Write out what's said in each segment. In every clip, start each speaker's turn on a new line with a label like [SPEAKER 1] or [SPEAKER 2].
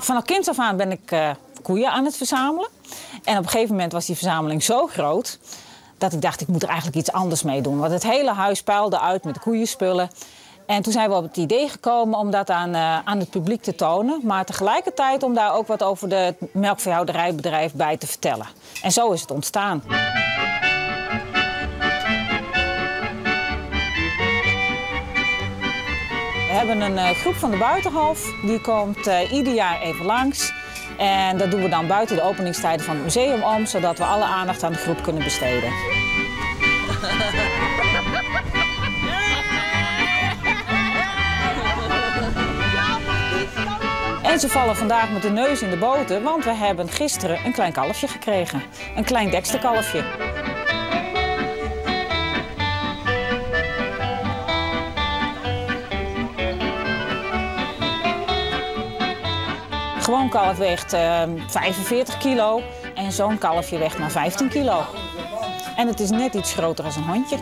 [SPEAKER 1] Vanaf kinds af aan ben ik koeien aan het verzamelen. En op een gegeven moment was die verzameling zo groot dat ik dacht, ik moet er eigenlijk iets anders mee doen. Want het hele huis puilde uit met koeienspullen. En toen zijn we op het idee gekomen om dat aan het publiek te tonen. Maar tegelijkertijd om daar ook wat over het melkveehouderijbedrijf bij te vertellen. En zo is het ontstaan. We hebben een groep van de Buitenhof. Die komt ieder jaar even langs. En dat doen we dan buiten de openingstijden van het museum om, zodat we alle aandacht aan de groep kunnen besteden. En ze vallen vandaag met de neus in de boter, want we hebben gisteren een klein kalfje gekregen. Een klein deksterkalfje. Gewoon kalf weegt 45 kilo en zo'n kalfje weegt maar 15 kilo. En het is net iets groter als een hondje.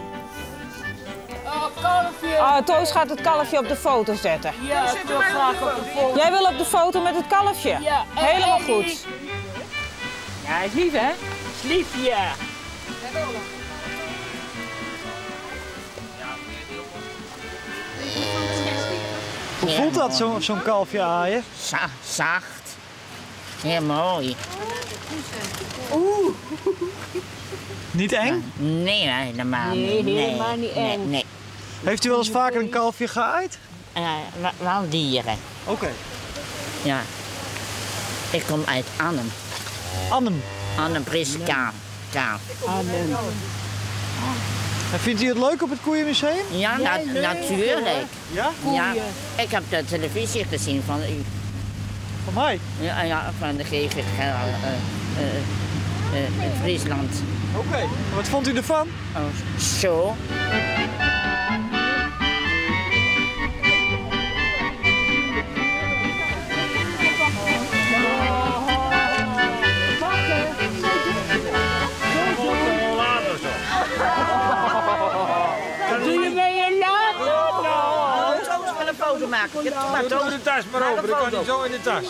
[SPEAKER 2] Kalfje!
[SPEAKER 1] Toos gaat het kalfje op de foto zetten.
[SPEAKER 2] Ja, ik wil graag op de foto.
[SPEAKER 1] Jij wil op de foto met het kalfje?
[SPEAKER 2] Ja.
[SPEAKER 1] Helemaal goed.
[SPEAKER 2] Ja, is lief hè? Is lief, ja.
[SPEAKER 3] Hoe voelt dat, zo'n kalfje aaien?
[SPEAKER 4] Zacht. Heel mooi.
[SPEAKER 3] Niet eng?
[SPEAKER 4] Nee, helemaal niet.
[SPEAKER 2] Nee, helemaal niet eng.
[SPEAKER 4] Nee.
[SPEAKER 3] Heeft u wel eens vaker een kalfje geaaid?
[SPEAKER 4] Wel dieren.
[SPEAKER 3] Oké.
[SPEAKER 4] Ja. Ik kom uit Arnhem.
[SPEAKER 3] Arnhem.
[SPEAKER 4] Arnhem Priskaal.
[SPEAKER 3] En vindt u het leuk op het Koeienmuseum?
[SPEAKER 4] Ja, natuurlijk.
[SPEAKER 3] Ja?
[SPEAKER 4] Ja, ik heb de televisie gezien van u.
[SPEAKER 3] Van mij?
[SPEAKER 4] Ja, van de GGG in Friesland.
[SPEAKER 3] Oké. Wat vond u ervan?
[SPEAKER 4] Oh, zo.
[SPEAKER 2] Doe je mee een laat?
[SPEAKER 4] Toos wil een foto maken.
[SPEAKER 5] Doe de tas maar open, dan kan hij zo in de tas.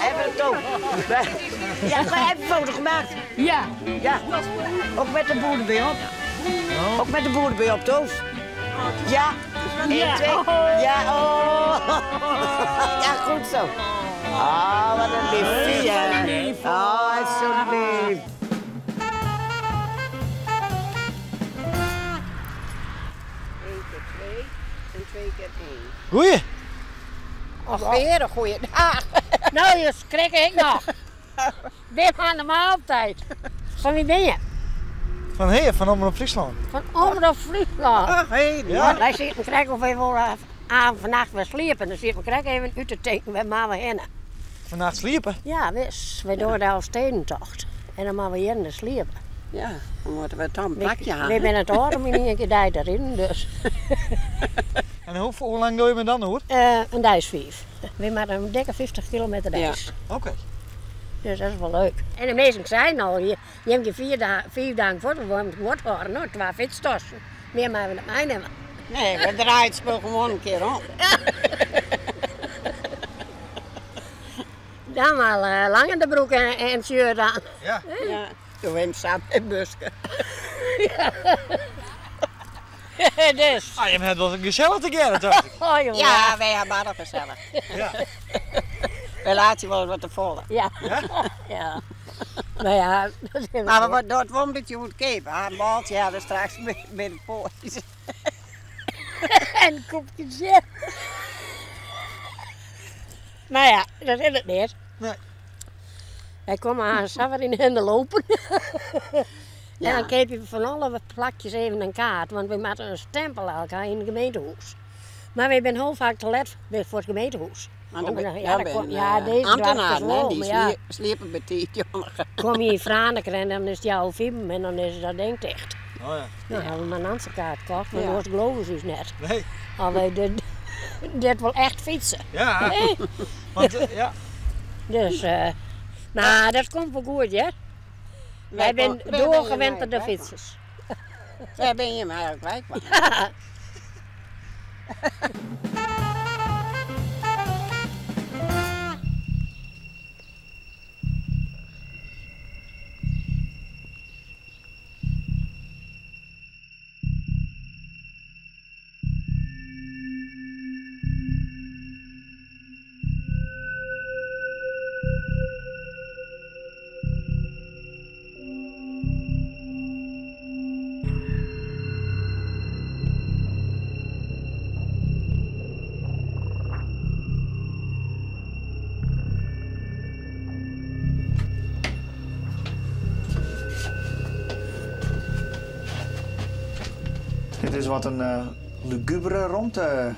[SPEAKER 4] Ja, maar heb je een foto gemaakt?
[SPEAKER 2] Ja.
[SPEAKER 4] Ja. Ook met de boeren bij op. Ook met de boeren bij op, Toos. Ja. 1, 2. Ja, oh. Ja, goed zo. Oh, wat een liefje. Oh, hij is zo lief.
[SPEAKER 3] Goeie.
[SPEAKER 6] Och, weer een goeie dag. Nou, je schrik ik nog. Dit aan de maaltijd. Van wie ben je?
[SPEAKER 3] Van hier, van Omroep Friesland.
[SPEAKER 6] Van Omroep Friesland.
[SPEAKER 3] Ja?
[SPEAKER 6] Wij zitten krijgen of we willen aan vannacht weer sliepen. Dan zitten we krijgen even uit te tekenen met mama hennen.
[SPEAKER 3] Vannacht sliepen?
[SPEAKER 6] Ja, wij doen de Elfstedentocht. En dan maken we hier sliepen.
[SPEAKER 7] Ja, dan moeten we toch een plakje halen.
[SPEAKER 6] We zijn het horen, maar niet een keer tijd erin, dus.
[SPEAKER 3] En hoe lang doe je me dan, hoor?
[SPEAKER 6] Een dijsvief. We maken een dikke 50 kilometer dijs.
[SPEAKER 3] Oké.
[SPEAKER 6] Dus dat is wel leuk. En de meesten zijn al, je hebt je 4 dagen voor, we moeten het horen, nou, 2 fietstossen. Meer maken we dat mij nemen.
[SPEAKER 7] Nee, we draaien het spul gewoon een keer om.
[SPEAKER 6] Dan maar lang in de broek en shirt aan.
[SPEAKER 3] Ja.
[SPEAKER 7] Ja, toen we hem samen in busken.
[SPEAKER 6] Dus.
[SPEAKER 3] Ah, je hebt wel gezellig together, toch?
[SPEAKER 6] Oh, jongen.
[SPEAKER 7] Ja, wij hebben maar gezellig.
[SPEAKER 3] Ja.
[SPEAKER 7] We laten je wel wat te volgen.
[SPEAKER 6] Ja. Ja. Nou ja, dat is
[SPEAKER 7] Maar we door het wondertje moet kepen. Een balltje hadden straks bij de poort.
[SPEAKER 6] En een kopje zin. Nou ja, dat is het niet.
[SPEAKER 3] Nee.
[SPEAKER 6] Wij komen aan Savver in de handen lopen. En dan keep je van alle plakjes even een kaart, want we maken een stempel elkaar in het gemeentehuis. Maar we zijn heel vaak te let voor het gemeentehuis. Deze
[SPEAKER 7] ambtenaren, hè, die
[SPEAKER 6] ja.
[SPEAKER 7] sliepen met die jongen.
[SPEAKER 6] Kom je in Franeker en dan is het jouw film en dan is dat ding dicht.
[SPEAKER 3] Oh ja.
[SPEAKER 6] Nou, hebben we maar een andere kaart gekocht, maar
[SPEAKER 7] Ja.
[SPEAKER 6] dat geloven ze dus net.
[SPEAKER 3] Nee.
[SPEAKER 6] Al wij dit wil echt fietsen.
[SPEAKER 3] Ja.
[SPEAKER 6] Nee.
[SPEAKER 3] Want, ja.
[SPEAKER 6] Dus, maar dat komt wel goed, hè? Wij zijn doorgewinterde fietsers.
[SPEAKER 7] Daar ben je mij eigenlijk kwijt.
[SPEAKER 6] Ja.
[SPEAKER 3] is wat een lugubere rond, de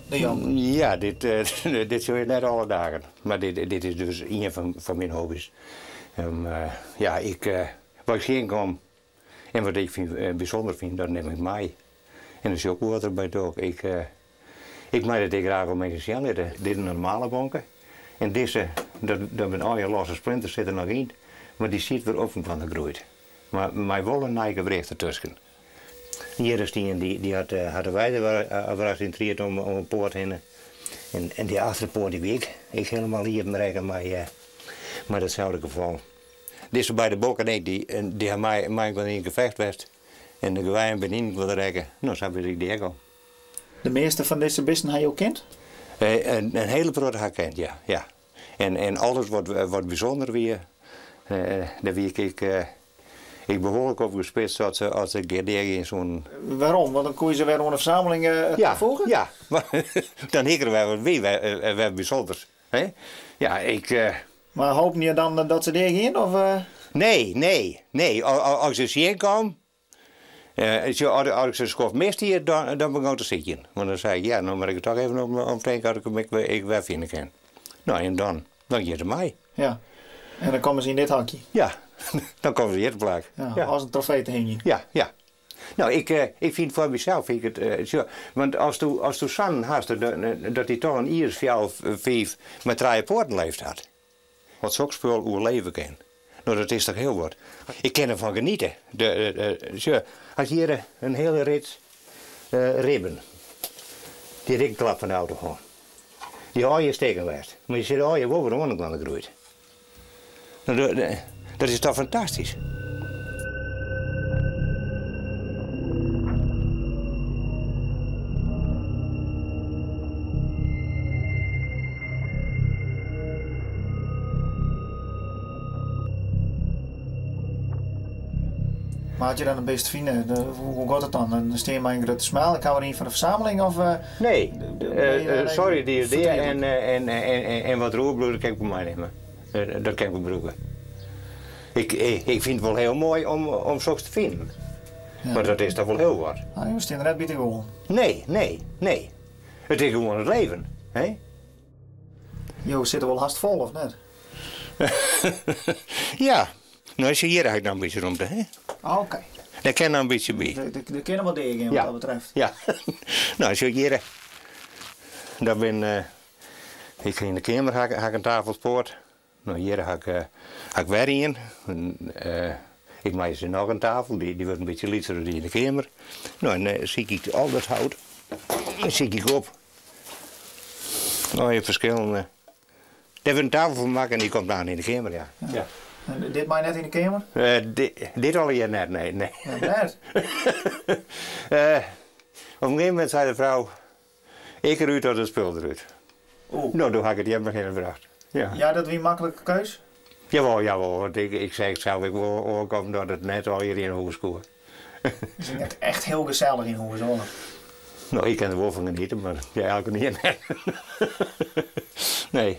[SPEAKER 3] Jan.
[SPEAKER 8] Ja, dit zul je net alle dagen. Maar dit is dus een van mijn hobby's. Ja, waar ik heen kom en wat ik bijzonder vind, dat neem ik mee. En er is ook wat erbij toch. Ik maak het graag om mensen zien. Dit is een normale bonken. En deze, dat met al je losse splinters zitten nog in. Maar die ziet weer op van de groeit. Maar mijn wollen nijken breekt ertussen. Hier is die had de weide in triet om een poort heen. En die achterpoort die week. Ik helemaal hier bereiken, maar datzelfde geval. Deze bij de bokken, die had mij wel in een gevecht geweest. En de geweien ben in wilde rekken. Nou, zo heb ik die ook al.
[SPEAKER 3] De meeste van deze beesten heb je ook kent?
[SPEAKER 8] Een hele brood gekend, ja. En alles wat bijzonder weer, daar wie ik behoorlijk op gespitst als ik in zo'n...
[SPEAKER 3] Waarom? Want dan kon je ze weer onder een verzameling volgen?
[SPEAKER 8] Ja, maar dan hikkeren wij wat wie, wij bijzonders. Hè? Ja,
[SPEAKER 3] Maar hoop je dan dat ze er gaan? Of,
[SPEAKER 8] Nee. Als ze zien komen, als ik ze schof mist hier, dan ben ik te zitten. Want dan zei ik, ja, nou moet ik het toch even omdenken dat ik weer vinden kan. Nou, en dan je het mij.
[SPEAKER 3] Ja, en dan komen ze in dit hakje?
[SPEAKER 8] Ja, dan komen ze hier te plak.
[SPEAKER 3] Ja. Als een trofee te hingen?
[SPEAKER 8] Ja. Nou, ik vind voor mezelf, want als tu san hast, dat hij toch een iers 4 5 met 3 poorten leeft had. Wat zo'n spul overleven kan. Nou, dat is toch heel wat. Ik kan ervan genieten. Als hier een hele rits ribben, die rikklap van de auto gewoon. Die al je steken lijst. Maar je zit al je boven de onderkant groeit. Nou, dat is toch fantastisch.
[SPEAKER 3] Maar had je dan een beest vinden? Hoe gaat het dan? Dan steer je maar een grote smaal. Ik hou er een van de verzameling of...
[SPEAKER 8] Nee, sorry die idee en wat roerbloed kan ik bij mij nemen. Dat kan ik gebruiken. Ik vind het wel heel mooi om zoiets te vinden. Ja. Maar dat is toch wel heel wat.
[SPEAKER 3] Ah, je staat er net bij te gewoon.
[SPEAKER 8] Nee. Het is gewoon het leven. Hè?
[SPEAKER 3] Jo, zit er wel haast vol of net?
[SPEAKER 8] Ja. Nou, is je hier eigenlijk nog een beetje rond, hè?
[SPEAKER 3] Ah, oké.
[SPEAKER 8] Daar kan nog een beetje bij.
[SPEAKER 3] Er kunnen wel degen in wat dat betreft.
[SPEAKER 8] Ja. Nou, als je hier... Dan ben ik in de kamer ga ik een tafelspoort. Nou, hier ga ik weer in. Ik maak ze nog een tafel, die wordt een beetje lichter in de kamer. Nou, en dan zie ik al dat hout. Dan zie ik op. Nou, je hebt verschillende... Daar wordt een tafel van maken en die komt aan in de kamer, ja.
[SPEAKER 3] En dit maar net in de kamer?
[SPEAKER 8] Dit al hier net, nee.
[SPEAKER 3] Ja, net?
[SPEAKER 8] Op een gegeven moment zei de vrouw, ik eruit tot het spul eruit. Nou, toen had ik het hier beginnen gebracht.
[SPEAKER 3] Ja, dat was een makkelijke keus?
[SPEAKER 8] Jawel, want ik zei het zelf, ik wil overkomen dat het net al hier in huis kwam.
[SPEAKER 3] Het is net echt heel gezellig in huis, hoor.
[SPEAKER 8] Nou, ik kan er wel van genieten, maar jij elke niet. Nee.